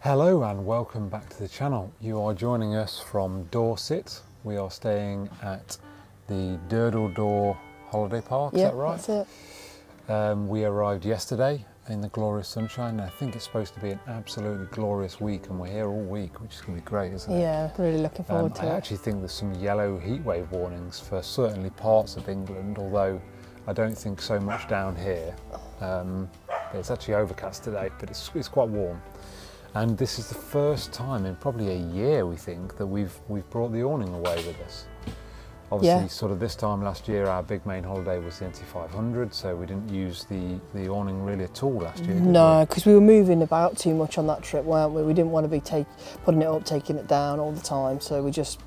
Hello and welcome back to the channel. You are joining us from Dorset. We are staying at the Durdle Door Holiday Park, is that right? That's it. We arrived yesterday in the glorious sunshine. I think it's supposed to be an absolutely glorious week and we're here all week, which is going to be great, isn't it? Yeah, really looking forward to I it. actually think there's some yellow heatwave warnings for certainly parts of England, although I don't think so much down here. It's actually overcast today, but it's quite warm. And this is the first time in probably a year, we think, that we've brought the awning away with us. Obviously, sort of this time last year, our big main holiday was the NT500, so we didn't use the awning really at all last year, did No, because we were moving about too much on that trip, weren't we? We didn't want to be putting it up, taking it down all the time, so we just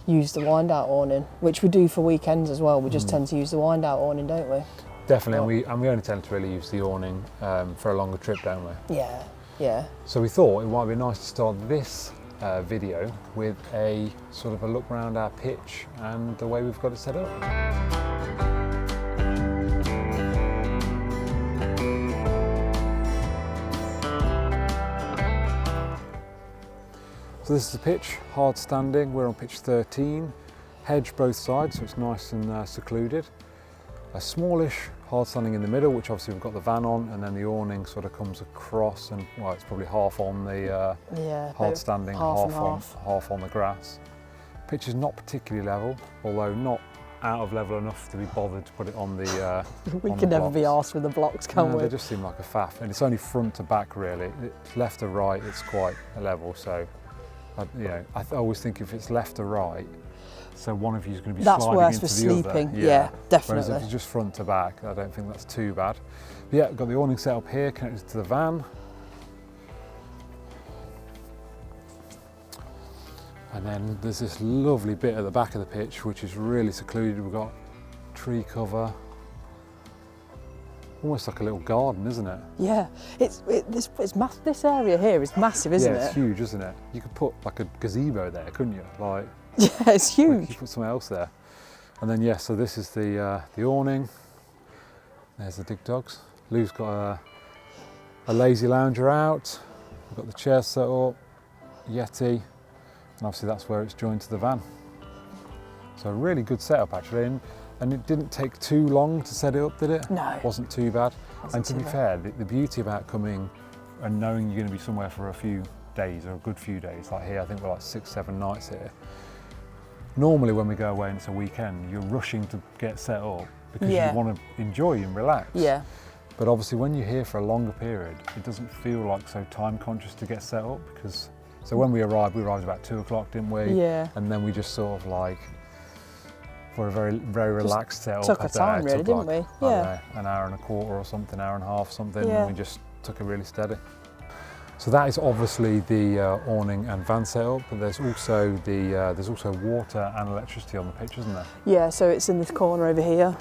used the wind-out awning, which we do for weekends as well. We just tend to use the wind-out awning, don't we? Definitely, and we only tend to really use the awning for a longer trip, don't we? Yeah, yeah. So we thought it might be nice to start this video with a sort of a look around our pitch and the way we've got it set up. So this is the pitch, hard standing. We're on pitch 13, hedge both sides, so it's nice and secluded. A smallish hard standing in the middle, which obviously we've got the van on, and then the awning sort of comes across, and well, it's probably half on the hard standing, half on the grass. Pitch is not particularly level, although not out of level enough to be bothered to put it on the We on can the never be blocks. arsed with the blocks, can we? They just seem like a faff, and it's only front to back really. It's left to right, it's quite a level, so I always think if it's left to right, so one of you is going to be That's sliding worse into for the sleeping. other. Yeah, definitely. Whereas if it's just front to back, I don't think that's too bad. But yeah, got the awning set up here, connected to the van. And then there's this lovely bit at the back of the pitch, which is really secluded. We've got tree cover, almost like a little garden, isn't it? Yeah, this area here is massive, isn't Yeah, it's it? huge, isn't it? You could put like a gazebo there, couldn't you? Like, Yeah, it's like huge. you put something else there. And then yeah, so this is the awning. There's the Dig Dogs. Lou's got a lazy lounger out. We've got the chair set up, Yeti, and obviously that's where it's joined to the van. So a really good setup actually, and it didn't take too long to set it up, did it? No. It wasn't too bad. And to too be bad. fair, the beauty about coming and knowing you're going to be somewhere for a few days, or a good few days, like here, I think we're like 6-7 nights here. Normally when we go away and it's a weekend, you're rushing to get set up because you want to enjoy and relax. Yeah. But obviously when you're here for a longer period, it doesn't feel like so time conscious to get set up, because, so when we arrived about 2 o'clock, didn't we? Yeah. And then we just sort of like, for a very, very relaxed setup. took our time really, didn't we? I don't know, an hour and a quarter or something, hour and a half, something, Yeah. and we just took it really steady. So that is obviously the awning and van setup, but there's also water and electricity on the pitch, isn't there? Yeah, so it's in this corner over here.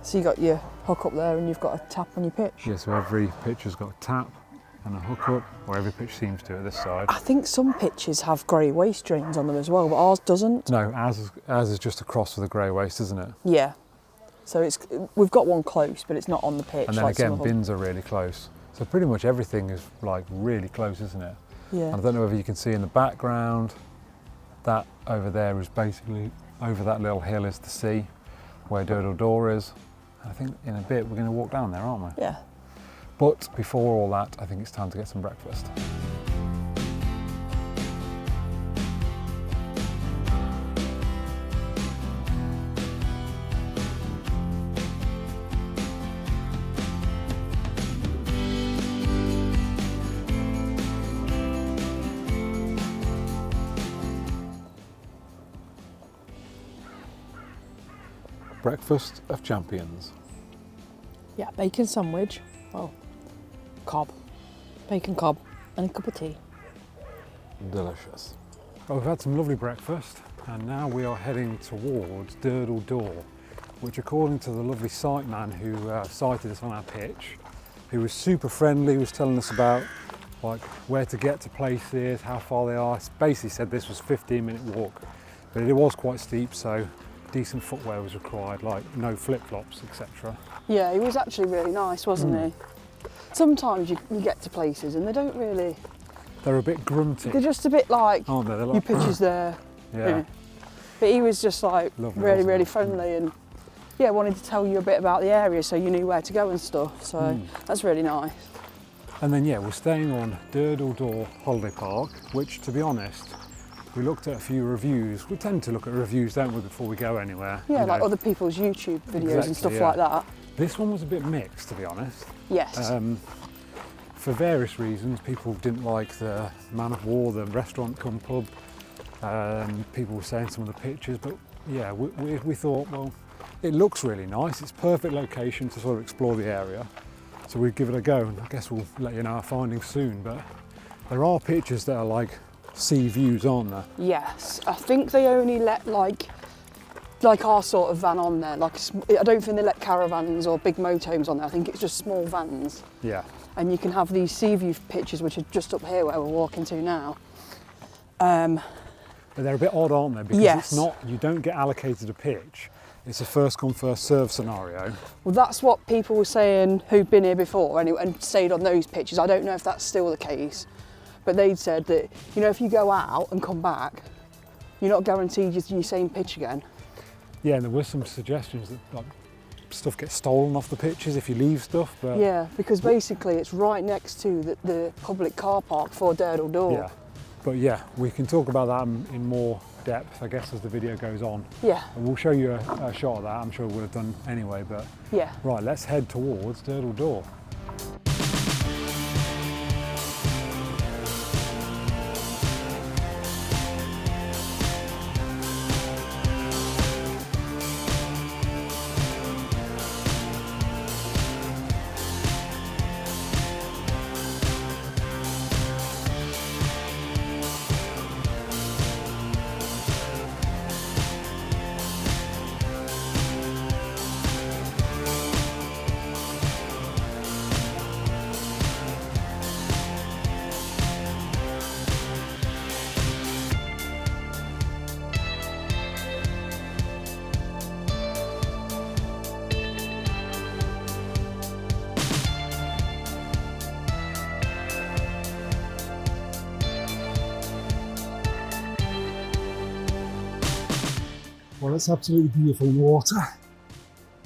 So you got your hook up there and you've got a tap on your pitch. Yeah, so every pitch has got a tap and a hookup, or every pitch seems to at this side. I think some pitches have grey waste drains on them as well, but ours doesn't. No, ours is just across with the grey waste, isn't it? Yeah. So we've got one close, but it's not on the pitch. And then like some again, of them. bins are really close. So pretty much everything is like really close, isn't it? Yeah. And I don't know whether you can see in the background, that over there is basically, over that little hill is the sea, where Durdle Door is. And I think in a bit we're going to walk down there, aren't we? Yeah. But before all that, I think it's time to get some breakfast. Breakfast of champions. Yeah, bacon sandwich. Well, cob. Bacon cob and a cup of tea. Delicious. Well, we've had some lovely breakfast and now we are heading towards Durdle Door, which according to the lovely site man who sighted us on our pitch, who was super friendly, was telling us about like where to get to places, how far they are. Basically said this was a 15-minute walk, but it was quite steep, so decent footwear was required, like no flip-flops, etc. Yeah, he was actually really nice, wasn't he? Sometimes you get to places and they don't really, They're a bit grunty, they're just a bit like, aren't they? They're your like, pitcher's there. yeah. But he was just like Lovely, really, wasn't really he? friendly and yeah, wanted to tell you a bit about the area so you knew where to go and stuff. So that's really nice. And then yeah, we're staying on Durdle Door Holiday Park, which to be honest, we looked at a few reviews. We tend to look at reviews, don't we, before we go anywhere. Yeah, you like know. other people's YouTube videos Exactly, and stuff yeah. like that. This one was a bit mixed, to be honest. Yes. For various reasons, people didn't like the Man of War, the restaurant cum pub. People were saying some of the pictures, but yeah, we thought, well, it looks really nice. It's perfect location to sort of explore the area. So we'd give it a go, and I guess we'll let you know our findings soon. But there are pictures that are like sea views, aren't there? Yes, I think they only let like our sort of van on there. Like I don't think they let caravans or big motorhomes on there. I think it's just small vans. Yeah. And you can have these sea view pictures, which are just up here where we're walking to now. But they're a bit odd, aren't they? Because Yes. it's not, you don't get allocated a pitch. It's a first come, first serve scenario. Well, that's what people were saying who'd been here before and stayed on those pitches. I don't know if that's still the case, but they'd said that, you know, if you go out and come back, you're not guaranteed your same pitch again. Yeah, and there were some suggestions that like, stuff gets stolen off the pitches if you leave stuff. But Yeah, because basically it's right next to the public car park for Durdle Door. yeah, but yeah, we can talk about that in more depth, I guess, as the video goes on. Yeah, And we'll show you a shot of that. I'm sure we would have done anyway. But yeah. right, let's head towards Durdle Door. Well, it's absolutely beautiful water. I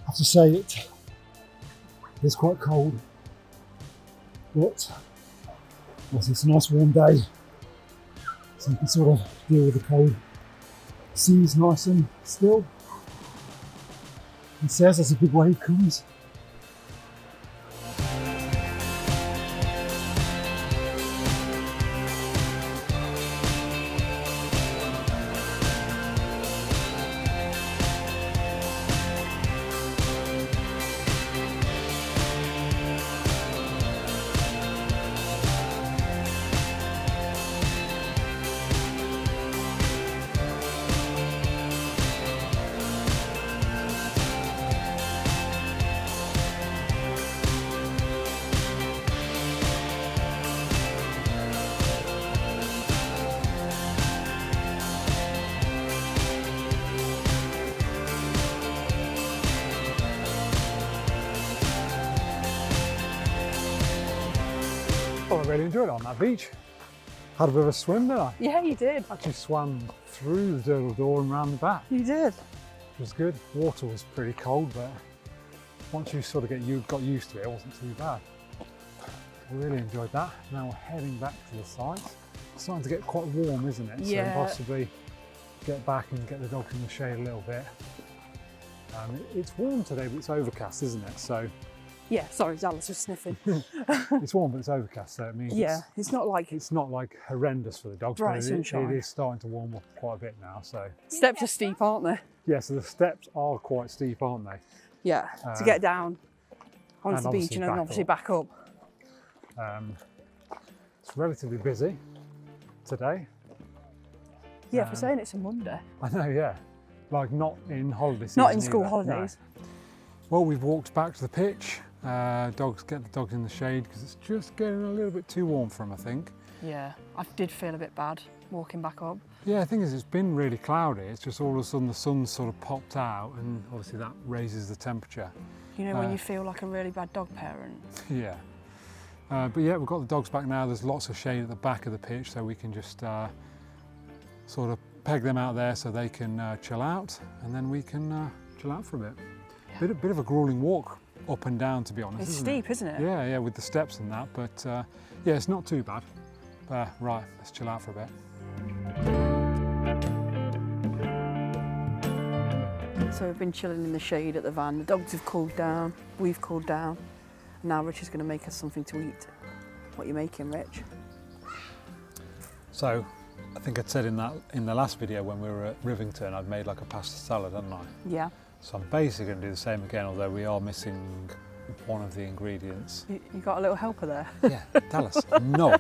have to say it's quite cold, but also it's a nice warm day, so you can sort of deal with the cold. The sea's nice and still. It says as a big wave comes. Oh, I really enjoyed it on that beach. Had a bit of a swim, didn't I? Yeah, you did. Actually swam through the Durdle Door and round the back. You did. It was good. Water was pretty cold, but once you sort of got used to it, it wasn't too bad. I really enjoyed that. Now we're heading back to the site. It's starting to get quite warm, isn't it? Yeah. So possibly get back and get the dogs in the shade a little bit. It's warm today, but it's overcast, isn't it? So Yeah, sorry, Alice was sniffing. it's warm, but it's overcast, so it means Yeah, it's not like it's not like horrendous for the dogs, Bright but sunshine. it is starting to warm up quite a bit now. So steps are steep, aren't they? yeah, so the steps are quite steep, aren't they? Yeah, to get down onto and the beach obviously and then back obviously up. back up. It's relatively busy today. Yeah, for saying it's a Monday. I know, yeah. Like not in holiday season. Not in school either, holidays. no. Well, we've walked back to the pitch. Get the dogs in the shade because it's just getting a little bit too warm for them, I think. Yeah, I did feel a bit bad walking back up. Yeah, I think it's been really cloudy. It's just all of a sudden the sun sort of popped out, and obviously that raises the temperature. You know when you feel like a really bad dog parent? Yeah. But yeah, we've got the dogs back now. There's lots of shade at the back of the pitch, so we can just sort of peg them out there so they can chill out, and then we can chill out for a bit. Yeah. Bit of a grueling walk up and down, to be honest. It's isn't steep, isn't it? Yeah, with the steps and that, but yeah, it's not too bad. Right, let's chill out for a bit. So we've been chilling in the shade at the van. The dogs have cooled down, we've cooled down. Now Rich is going to make us something to eat. What are you making, Rich? So, I think I'd said in the last video when we were at Rivington, I'd made like a pasta salad, hadn't I? Yeah. So I'm basically going to do the same again, although we are missing one of the ingredients. You got a little helper there? Yeah, tell us. No.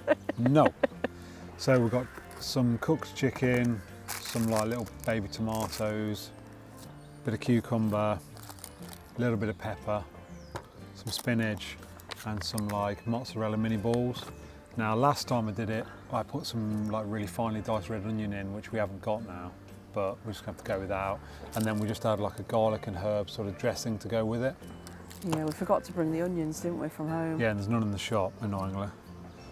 So we've got some cooked chicken, some like little baby tomatoes, bit of cucumber, a little bit of pepper, some spinach, and some like mozzarella mini balls. Now last time I did it, I put some like really finely diced red onion in, which we haven't got now, but we're just going to have to go without. And then we just add like a garlic and herb sort of dressing to go with it. Yeah, we forgot to bring the onions, didn't we, from home? Yeah, and there's none in the shop, annoyingly.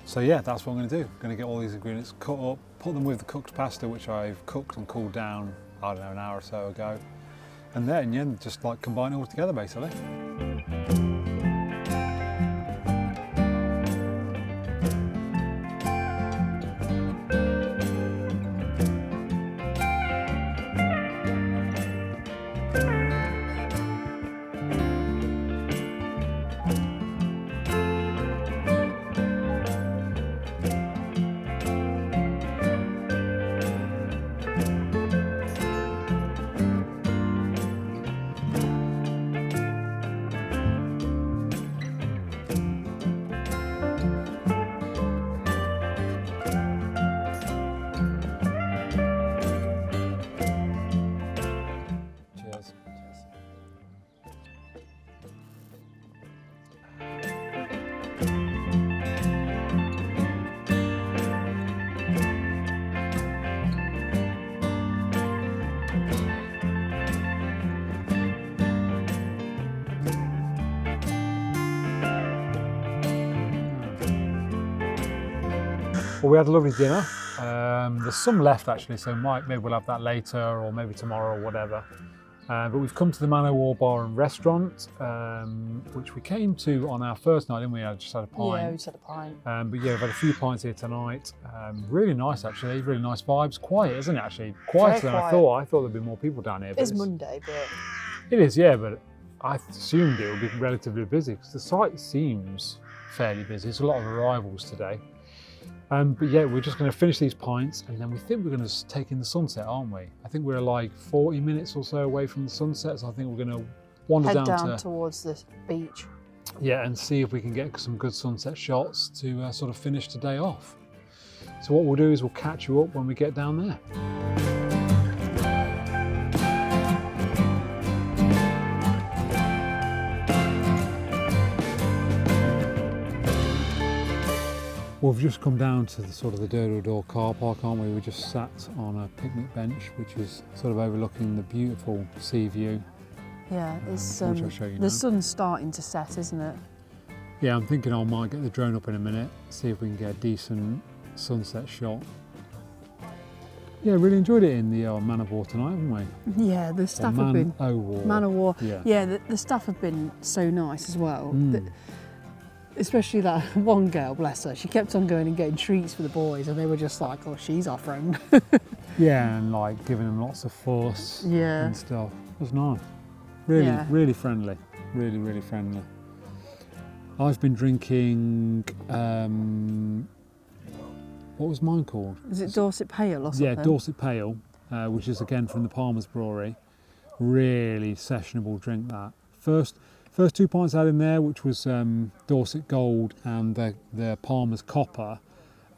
So yeah, that's what I'm going to do. I'm going to get all these ingredients cut up, put them with the cooked pasta, which I've cooked and cooled down, I don't know, an hour or so ago. And then, yeah, just like combine it all together, basically. Cheers. Well, we had a lovely dinner. There's some left actually, so maybe we'll have that later, or maybe tomorrow or whatever. But we've come to the Man O' War Bar and Restaurant, which we came to on our first night, didn't we? I just had a pint. Yeah, we just had a pint. But yeah, we've had a few pints here tonight. Really nice actually, really nice vibes. Quiet, isn't it actually? Quieter than I thought. I thought there'd be more people down here. But It's Monday, but... It is, yeah, but I assumed it would be relatively busy because the site seems fairly busy. There's a lot of arrivals today. But yeah, we're just going to finish these pints, and then we think we're going to take in the sunset, aren't we? I think we're like 40 minutes or so away from the sunset, so I think we're going to wander Head down down towards the beach. yeah, and see if we can get some good sunset shots to sort of finish today off. So what we'll do is we'll catch you up when we get down there. We've just come down to the sort of the Dodo Door car park, aren't we? We just sat on a picnic bench, which is sort of overlooking the beautiful sea view. Yeah, it's which I'll show you now. the sun's starting to set, isn't it? Yeah, I'm thinking I might get the drone up in a minute, see if we can get a decent sunset shot. Yeah, really enjoyed it in the Man O' War tonight, haven't we? Yeah, the staff Or have been... Man O' War. Man O' War. Yeah. Yeah, the staff have been so nice as well. Mm. Especially that one girl, bless her, she kept on going and getting treats for the boys, and they were just like, oh, she's our friend. Yeah, and like giving them lots of fuss Yeah. and stuff. It was nice. Really, Yeah. really friendly. Really, really friendly. I've been drinking, what was mine called? Is it Dorset Pale or something? Yeah, Dorset Pale, which is again from the Palmer's Brewery. Really sessionable drink that. First 2 pints I had in there, which was Dorset Gold and the Palmer's Copper.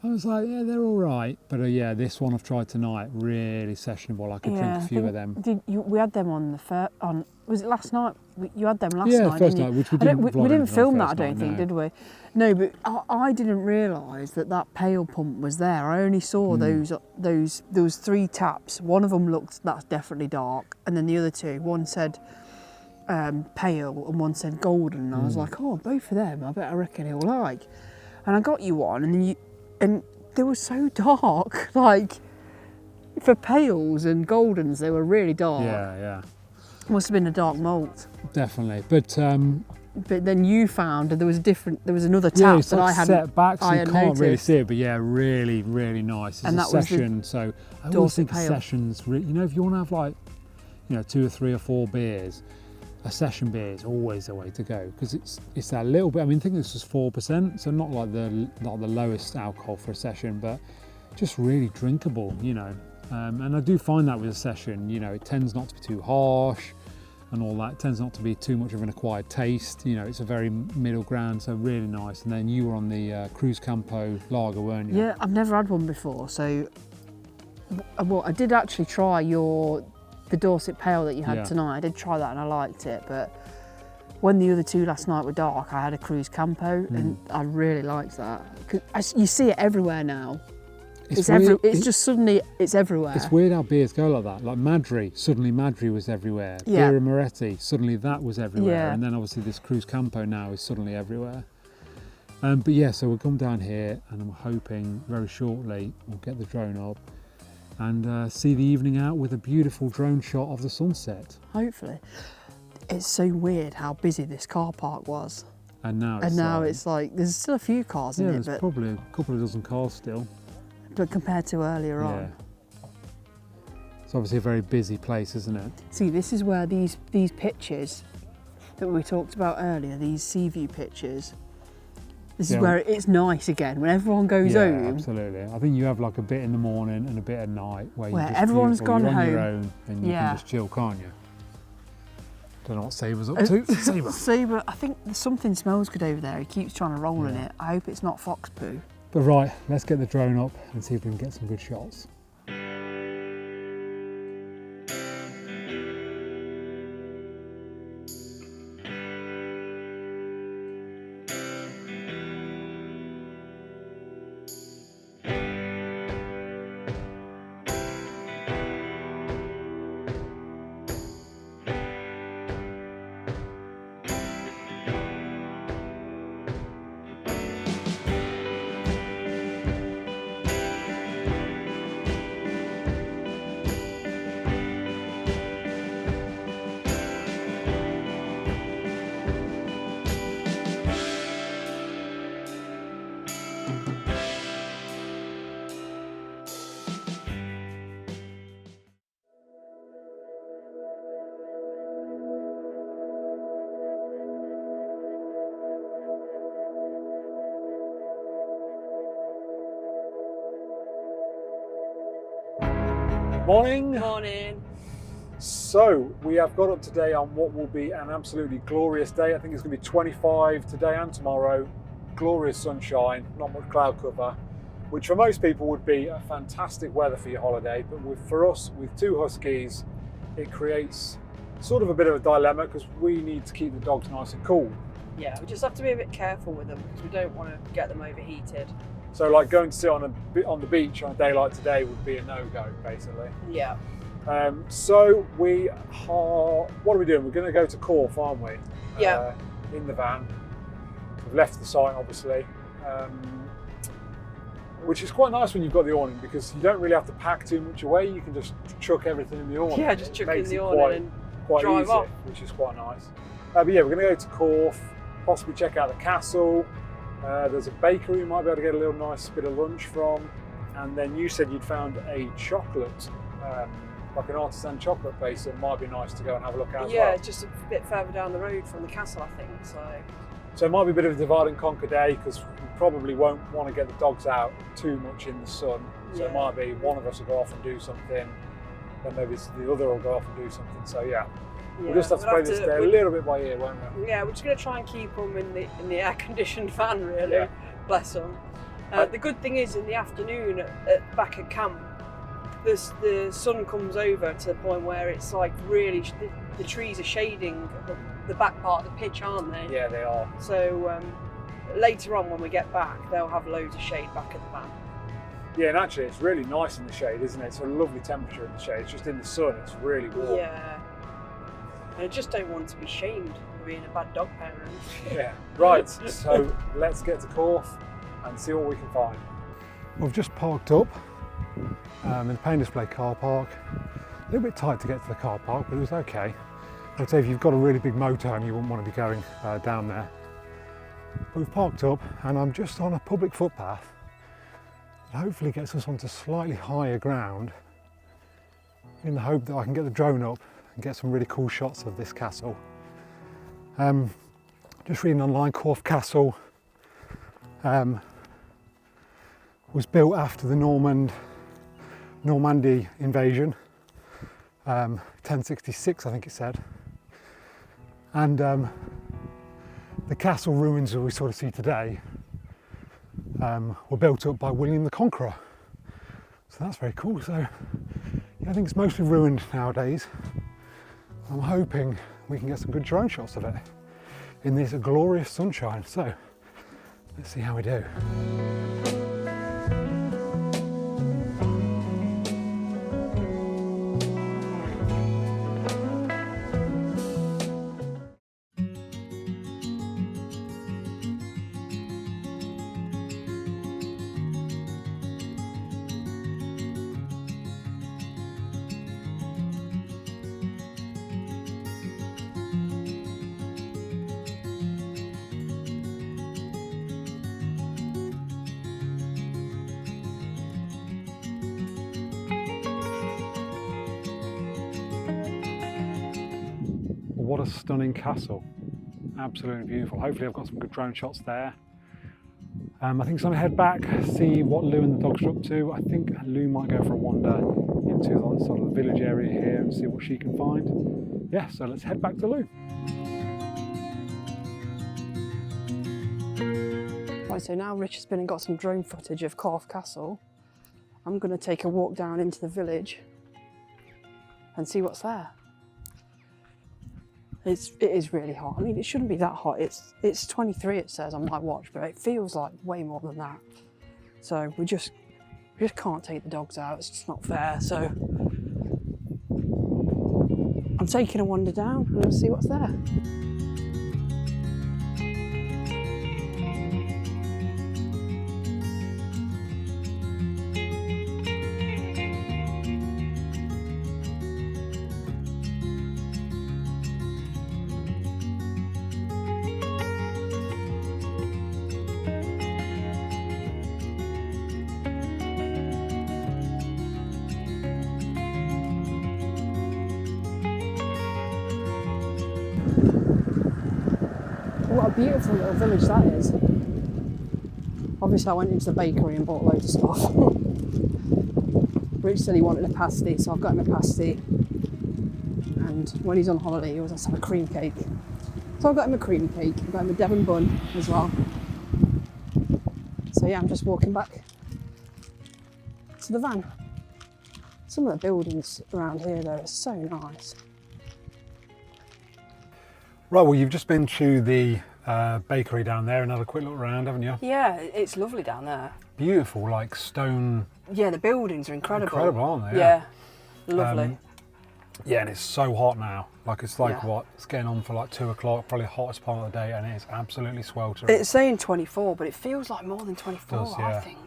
I was like, yeah, they're all right. But yeah, this one I've tried tonight, really sessionable. I could drink a few of them. We had them on was it last night? You had them last night, Yeah, first didn't night, you? which we didn't vlog we didn't anything film on that, I first don't night, think, no. did we? No, but I didn't realise that pale pump was there. I only saw those. There was 3 taps. One of them looked, that's definitely dark, and then the other 2, one said pale and one said golden. And I was like, oh, both of them. I reckon he'll like. And I got you one, and they were so dark. Like for pales and goldens, they were really dark. Yeah. Must have been a dark malt. Definitely. But then you found there was another tap yeah, it's that like I hadn't. set back, so I you had can't really noticed. see it. But yeah, really, really nice. It's And a that was the session. So I always Dorset think Pale. sessions. You know, if you want to have like, 2 or 3 or 4 beers, a session beer is always the way to go because it's that little bit. I mean, I think this was 4%, so not like the lowest alcohol for a session, but just really drinkable. And I do find that with a session, it tends not to be too harsh and all that. It tends not to be too much of an acquired taste. It's a very middle ground, so really nice. And then you were on the Cruz Campo lager, weren't you? Yeah, I've never had one before, so well, I did actually try the Dorset Pale that you had Yeah. tonight. I did try that and I liked it, but when the other 2 last night were dark, I had a Cruz Campo and I really liked that. 'Cause you see it everywhere now. It's weird. just suddenly it's everywhere. It's weird how beers go like that. Like Madri, suddenly Madri was everywhere. Yeah. Birra Moretti, suddenly that was everywhere. Yeah. And then obviously this Cruz Campo now is suddenly everywhere. But yeah, so we'll come down here and I'm hoping very shortly we'll get the drone up and see the evening out with a beautiful drone shot of the sunset. Hopefully. It's so weird how busy this car park was. And now It's like there's still a few cars in yeah, it, there's probably a couple of dozen cars still. but compared to earlier Yeah. on. It's obviously a very busy place, isn't it? See, this is where these pictures that we talked about earlier, these sea view pictures, this is Yeah. where it's nice again. When everyone goes Yeah, home, absolutely. I think you have like a bit in the morning and a bit at night where Where you're just everyone's beautiful. gone You're on your home. own and you Yeah. can just chill, can't you? Don't know what Saber's up to. Saber. Saber, I think something smells good over there. He keeps trying to roll in Yeah. it. I hope it's not fox poo. But right, let's get the drone up and see if we can get some good shots. Morning. Morning. So we have got up today on what will be an absolutely glorious day. I think it's going to be 25 today and tomorrow. Glorious sunshine, not much cloud cover, which for most people would be a fantastic weather for your holiday. But for us, with 2 huskies, it creates sort of a bit of a dilemma because we need to keep the dogs nice and cool. Yeah, we just have to be a bit careful with them because we don't want to get them overheated. So like going to sit on the beach on a day like today would be a no-go, basically. Yeah. So we are, what are we doing? We're going to go to Corfe, aren't we? Yeah. In the van. We've left the site, obviously, which is quite nice when you've got the awning because you don't really have to pack too much away. You can just chuck everything in the awning. Yeah, just chuck it in makes the it awning quite drive easy, off. which is quite nice. But yeah, we're going to go to Corfe, possibly check out the castle. There's a bakery you might be able to get a little nice bit of lunch from. And then you said you'd found a chocolate, like an artisan chocolate place that might be nice to go and have a look at as Yeah, well. it's just a bit further down the road from the castle, I think. So it might be a bit of a divide and conquer day because we probably won't want to get the dogs out too much in the sun. So it Yeah. might be one of us will go off and do something, then maybe the other will go off and do something. So yeah, we'll just have to play this day a little bit by ear, won't we? Yeah, we're just going to try and keep them in the air-conditioned van, really. Yeah. Bless them. The good thing is in the afternoon at back at camp, the sun comes over to the point where it's like really, the trees are shading the back part of the pitch, aren't they? Yeah, they are. So later on when we get back, they'll have loads of shade back at the van. Yeah, and actually it's really nice in the shade, isn't it? It's a lovely temperature in the shade. It's just in the sun, it's really warm. Yeah. And I just don't want to be shamed for being a bad dog parent. Yeah. Right, so let's get to Corfe and see what we can find. We've just parked up in the Pain Display car park. A little bit tight to get to the car park, but it was okay. I'd say if you've got a really big motorhome, you wouldn't want to be going down there. But we've parked up and I'm just on a public footpath that hopefully gets us onto slightly higher ground in the hope that I can get the drone up and get some really cool shots of this castle. Just reading online, Corfe Castle was built after the Normandy invasion, 1066 I think it said, and the castle ruins that we sort of see today were built up by William the Conqueror, so that's very cool. So yeah, I think it's mostly ruined nowadays. I'm hoping we can get some good drone shots of it in this glorious sunshine, so let's see how we do. What a stunning castle, absolutely beautiful. Hopefully I've got some good drone shots there. I think I'm going to head back, see what Lou and the dogs are up to. I think Lou might go for a wander into the sort of the village area here and see what she can find. Yeah, so let's head back to Lou. Right, so now Rich has been and got some drone footage of Corfe Castle. I'm going to take a walk down into the village and see what's there. It is really hot. I mean, it shouldn't be that hot. It's 23, it says on my watch, but it feels like way more than that. So we just can't take the dogs out. It's just not fair. So I'm taking a wander down and we'll see what's there. What a beautiful little village that is. Obviously I went into the bakery and bought loads of stuff. Rich said he wanted a pasty, so I've got him a pasty. And when he's on holiday he always has to have a cream cake. So I've got him a cream cake, I've got him a Devon bun as well. So yeah, I'm just walking back to the van. Some of the buildings around here though are so nice. Right, well you've just been to the bakery down there and had a quick look around, haven't you? Yeah, it's lovely down there. Beautiful, like stone. Yeah, the buildings are incredible. Incredible, aren't they? Yeah, lovely. Yeah, and it's so hot now. Like it's like Yeah. what? It's getting on for like 2 o'clock, probably the hottest part of the day, and it's absolutely sweltering. It's saying 24, but it feels like more than 24, does, I yeah. think.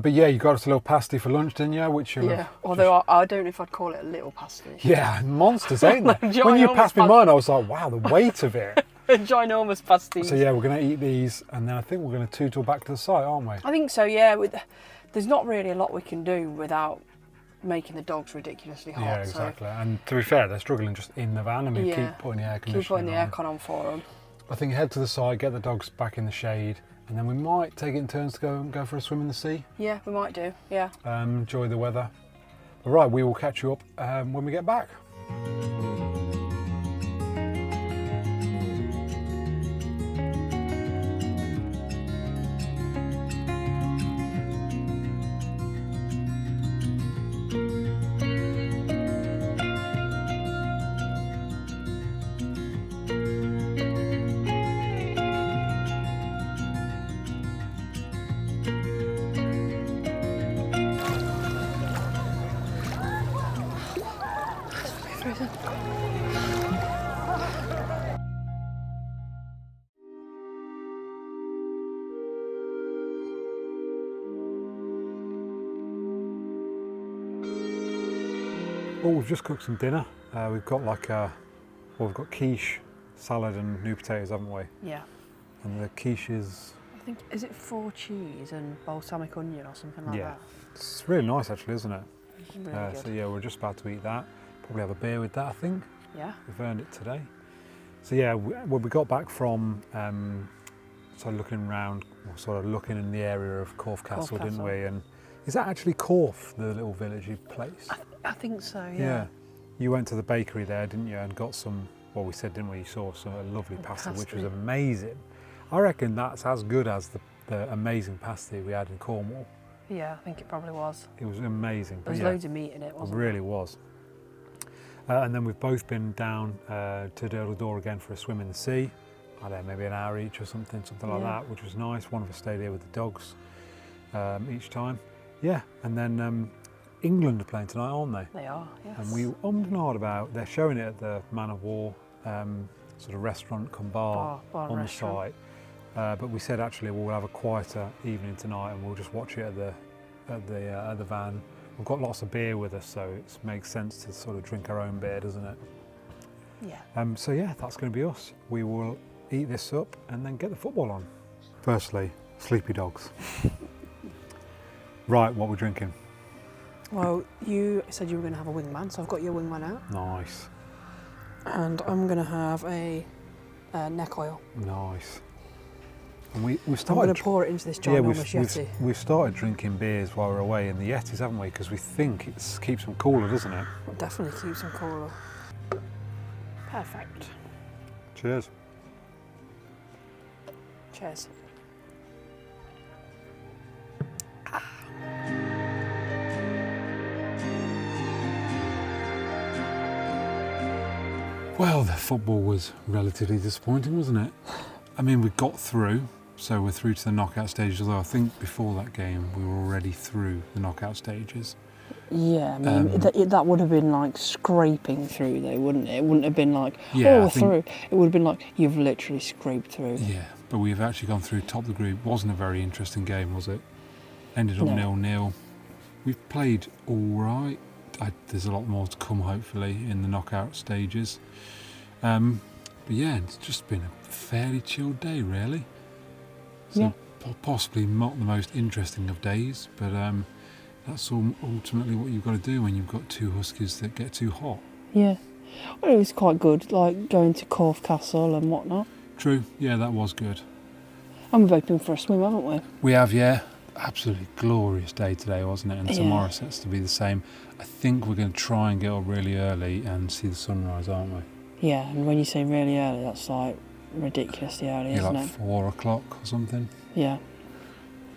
But yeah, you got us a little pasty for lunch, didn't you? Which you Yeah, although I don't know if I'd call it a little pasty. yeah, monsters, ain't they? Like When you ginormous passed me pasty. mine, I was like, wow, the weight of it. A ginormous pasty. So yeah, we're going to eat these, and then I think we're going to tootle back to the site, aren't we? I think so, yeah. There's not really a lot we can do without making the dogs ridiculously hot. Yeah, exactly. And to be fair, they're struggling just in the van. I mean, Yeah. keep putting the air So keep conditioning putting the on. aircon on for them. I think head to the site, get the dogs back in the shade, and then we might take it in turns to go for a swim in the sea. Yeah, we might do, yeah. Enjoy the weather. All right, we will catch you up when we get back. Oh, we've just cooked some dinner. We've got we've got quiche, salad and new potatoes, haven't we? Yeah. And the quiche is, I think, is it 4 cheese and balsamic onion or something like that? it's really nice actually, isn't it? It's really good. So yeah, we're just about to eat that. Probably have a beer with that, I think. Yeah. We've earned it today. So yeah, when we got back from sort of looking around, or sort of looking in the area of Corfe Castle, didn't Castle. we? And is that actually Corfe, the little villagey place? I think so, yeah. You went to the bakery there, didn't you, and got some, well, we said, didn't we, you saw some lovely pasta, which was amazing. I reckon that's as good as the amazing pasta we had in Cornwall. Yeah, I think it probably was. It was amazing. There was loads of meat in it, wasn't It really was. And then we've both been down to Durdle Door again for a swim in the sea. I don't know, maybe an hour each or something like that, which was nice. One of us stayed here with the dogs each time. Yeah, and then England are playing tonight, aren't they? They are, yes. And we ummed and ahed about, they're showing it at the Man of War sort of restaurant come bar on the site. But we said actually we'll have a quieter evening tonight and we'll just watch it at the van. We've got lots of beer with us, so it makes sense to sort of drink our own beer, doesn't it? Yeah. So yeah, that's going to be us. We will eat this up and then get the football on. Firstly, sleepy dogs. Right, what we're drinking? Well, you said you were going to have a wingman, so I've got your wingman out. Nice. And I'm going to have a neck oil. Nice. And we I'm started. going to pour it into this ginormous Yeti. We've started drinking beers while we're away in the Yetis, haven't we? Because we think it keeps them cooler, doesn't it? It definitely keeps them cooler. Perfect. Cheers. Cheers. Well, the football was relatively disappointing, wasn't it? I mean, we got through, so we're through to the knockout stages, although I think before that game we were already through the knockout stages. Yeah, I mean, that would have been like scraping through though, wouldn't it? It wouldn't have been like, Yeah, oh, through. It would have been like, you've literally scraped through. Yeah, but we've actually gone through top of the group. Wasn't a very interesting game, was it? Ended up 0-0. We've played all right. There's a lot more to come, hopefully, in the knockout stages. But yeah, it's just been a fairly chilled day, really. So possibly not the most interesting of days, but that's ultimately what you've got to do when you've got two huskies that get too hot. Yeah. Well, it was quite good, like going to Corfe Castle and whatnot. True, yeah, that was good. And we've been for a swim, haven't we? We have, yeah. Absolutely glorious day today, wasn't it? And tomorrow sets to be the same. I think we're going to try and get up really early and see the sunrise, aren't we? Yeah, and when you say really early, that's like ridiculously early, isn't like it? 4 o'clock or something. Yeah.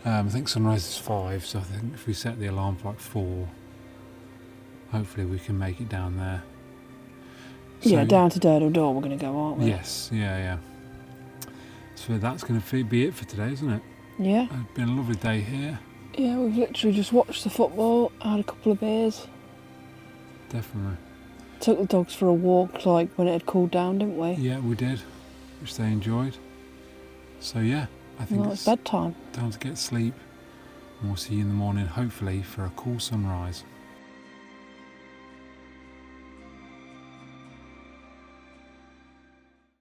I think sunrise is 5, so I think if we set the alarm for like 4, hopefully we can make it down there. So, yeah, down to Durdle Door we're going to go, aren't we? Yes, yeah. So that's going to be it for today, isn't it? Yeah. It's been a lovely day here. Yeah, we've literally just watched the football, had a couple of beers. Definitely. Took the dogs for a walk, like when it had cooled down, didn't we? Yeah, we did, which they enjoyed. So yeah, I think it's bedtime. Time to get sleep. And we'll see you in the morning, hopefully, for a cool sunrise.